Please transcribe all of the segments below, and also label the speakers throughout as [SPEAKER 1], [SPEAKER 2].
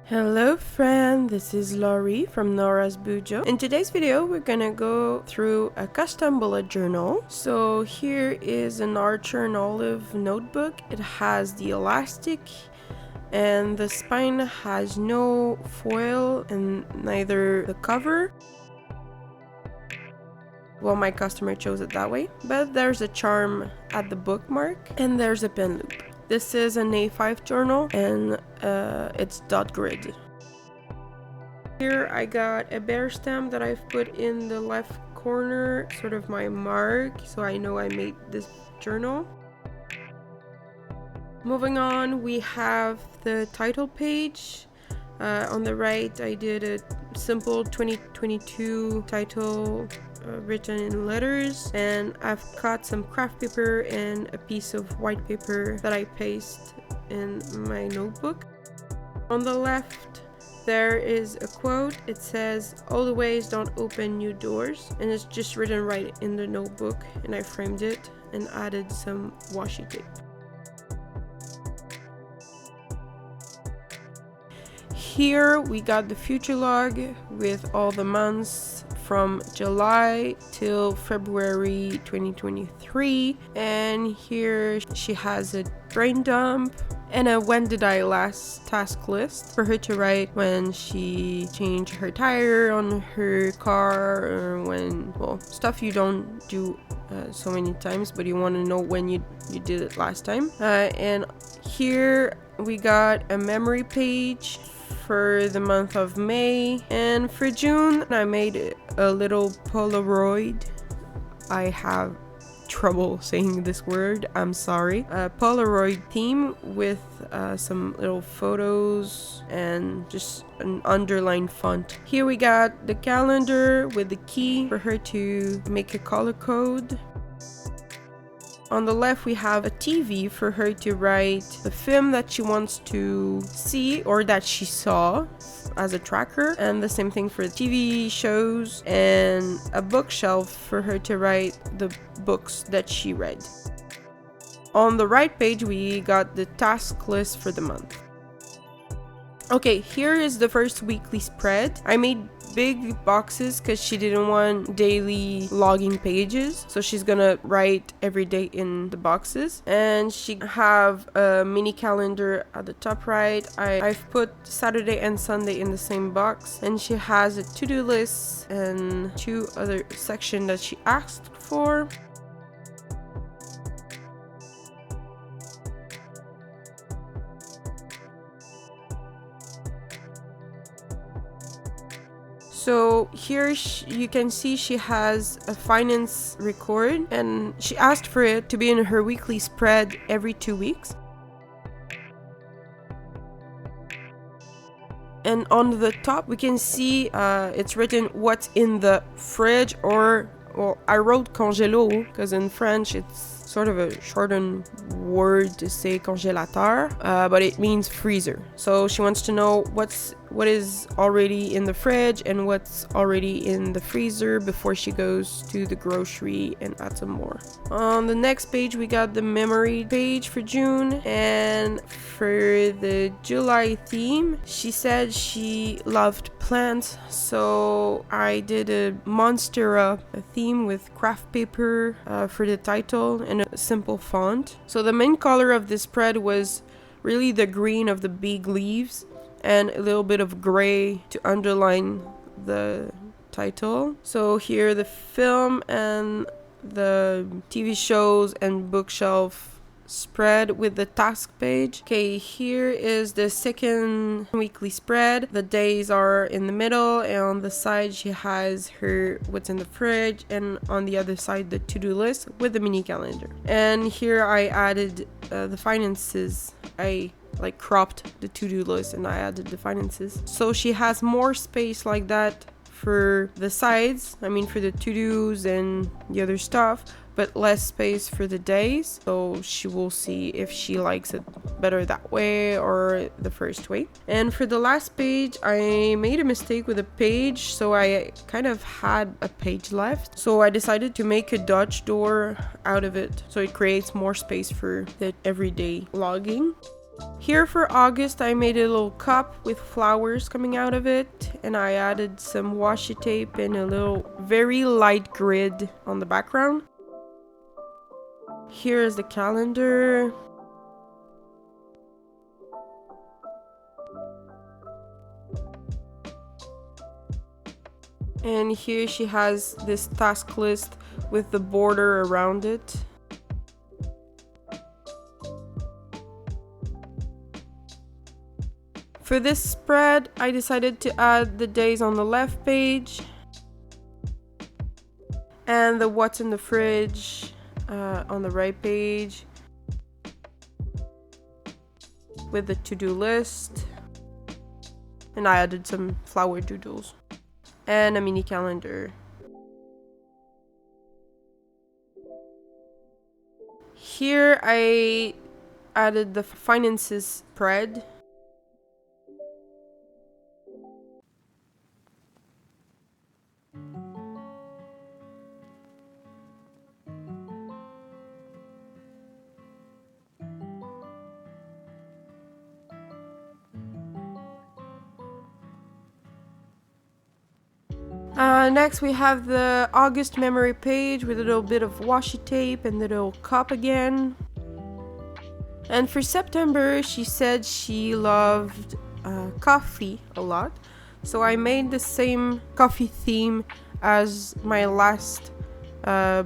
[SPEAKER 1] Hello friend, this is Laurie from Nora's Bujo. In today's video, we're gonna go through a custom bullet journal. So here is an Archer and Olive notebook. It has the elastic and the spine has no foil and neither the cover. Well, my customer chose it that way, but there's a charm at the bookmark and there's a pen loop. This is an A5 journal and it's dot grid. Here I got a bear stamp that I've put in the left corner, sort of my mark, so I know I made this journal. Moving on, we have the title page. On the right, I did a simple 2022 title written in letters, and I've cut some craft paper and a piece of white paper that I paste in my notebook. On the left, there is a quote. It says, "All the ways don't open new doors," and it's just written right in the notebook, and I framed it and added some washi tape. Here we got the future log with all the months from July till February 2023, and here she has a brain dump and a when did I last task list for her to write when she changed her tire on her car, or when, well, stuff you don't do so many times but you want to know when you did it last time. And here we got a memory page for the month of May, and for June I made a little Polaroid. I have trouble saying this word, I'm sorry. A Polaroid theme with some little photos and just an underlined font. Here we got the calendar with the key for her to make a color code. On the left, we have a TV for her to write the film that she wants to see or that she saw as a tracker, and the same thing for TV shows, and a bookshelf for her to write the books that she read. On the right page, we got the task list for the month. Okay, here is the first weekly spread. I made big boxes because she didn't want daily logging pages, so she's gonna write every day in the boxes. And she have a mini calendar at the top right. I've put Saturday and Sunday in the same box, and she has a to-do list and two other sections that she asked for. So here you can see she has a finance record, and she asked for it to be in her weekly spread every 2 weeks. And on the top we can see it's written what's in the fridge, or well, I wrote congélo because in French it's sort of a shortened word to say congélateur, but it means freezer. So she wants to know what is already in the fridge and what's already in the freezer before she goes to the grocery and add some more. On the next page, we got the memory page for June, and for the July theme, she said she loved plants, so I did a Monstera theme with craft paper for the title and a simple font. So the main color of this spread was really the green of the big leaves and a little bit of gray to underline the title. So here the film and the TV shows and bookshelf spread with the task page. Okay, here is the second weekly spread. The days are in the middle, and on the side she has her what's in the fridge, and on the other side the to-do list with the mini calendar. And here I added the finances. I cropped the to-do list and I added the finances, so she has more space like that for the sides, I mean for the to-dos and the other stuff, but less space for the days. So she will see if she likes it better that way or the first way. And for the last page, I made a mistake with a page, so I kind of had a page left, so I decided to make a Dutch door out of it, so it creates more space for the everyday logging. Here for August, I made a little cup with flowers coming out of it, and I added some washi tape and a little very light grid on the background. Here is the calendar. And here she has this task list with the border around it. For this spread, I decided to add the days on the left page and the what's in the fridge on the right page with the to-do list. And I added some flower doodles and a mini calendar. Here I added the finances spread. Next we have the August memory page with a little bit of washi tape and the little cup again. And for September, she said she loved coffee a lot. So I made the same coffee theme as my last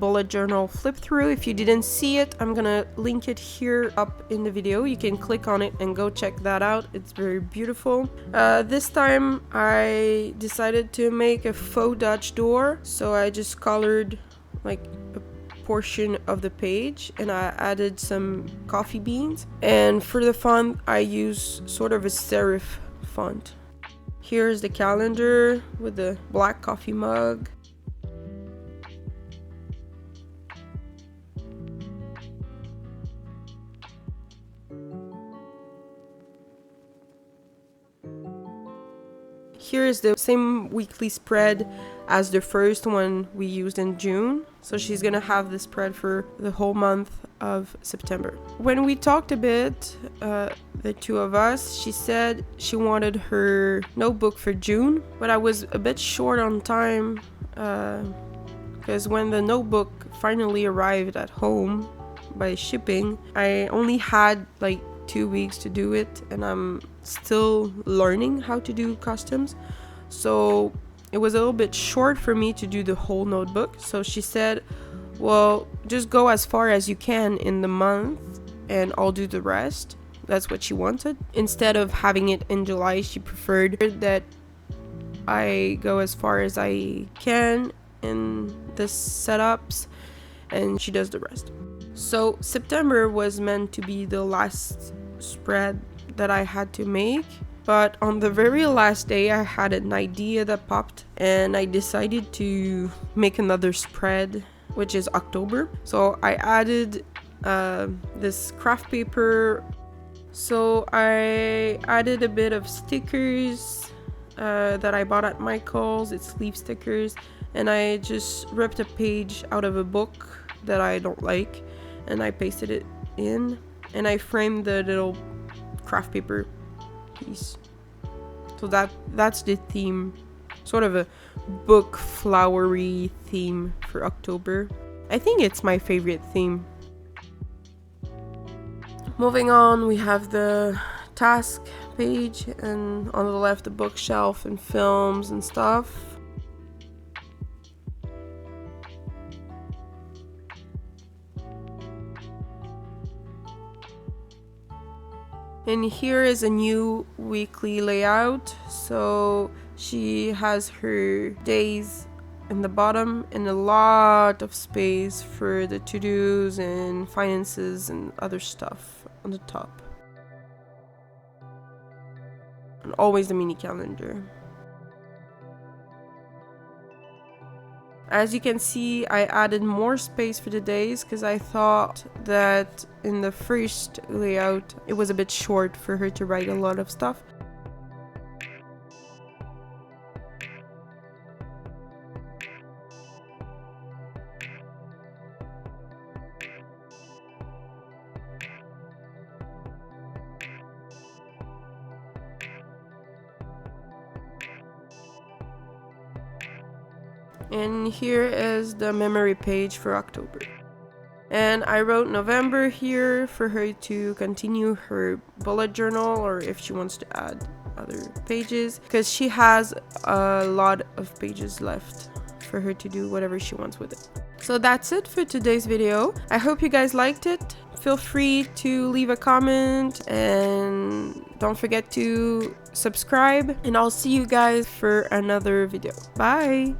[SPEAKER 1] bullet journal flip through. If you didn't see it, I'm gonna link it here up in the video. You can click on it and go check that out. It's very beautiful. This time I decided to make a faux Dutch door, so I just colored like a portion of the page and I added some coffee beans, and for the font I use sort of a serif font. Here's the calendar with the black coffee mug. Here is the same weekly spread as the first one we used in June. So she's gonna have the spread for the whole month of September. When we talked a bit, the two of us, she said she wanted her notebook for June, but I was a bit short on time because when the notebook finally arrived at home by shipping, I only had like 2 weeks to do it, and I'm still learning how to do customs, so it was a little bit short for me to do the whole notebook. So she said, well, just go as far as you can in the month and I'll do the rest. That's what she wanted. Instead of having it in July, she preferred that I go as far as I can in the setups and she does the rest. So September was meant to be the last spread that I had to make, but on the very last day I had an idea that popped and I decided to make another spread, which is October. So I added this craft paper. So I added a bit of stickers that I bought at Michael's. It's sleeve stickers, and I just ripped a page out of a book that I don't like and I pasted it in, and I framed the little craft paper piece. So that's the theme, sort of a book flowery theme for October. I think it's my favorite theme. Moving on, we have the task page, and on the left the bookshelf and films and stuff. And here is a new weekly layout. So she has her days in the bottom and a lot of space for the to-dos and finances and other stuff on the top. And always the mini calendar. As you can see, I added more space for the days because I thought that in the first layout it was a bit short for her to write a lot of stuff. And here is the memory page for October. And I wrote November here for her to continue her bullet journal, or if she wants to add other pages, because she has a lot of pages left for her to do whatever she wants with it. So that's it for today's video. I hope you guys liked it. Feel free to leave a comment and don't forget to subscribe, and I'll see you guys for another video. Bye!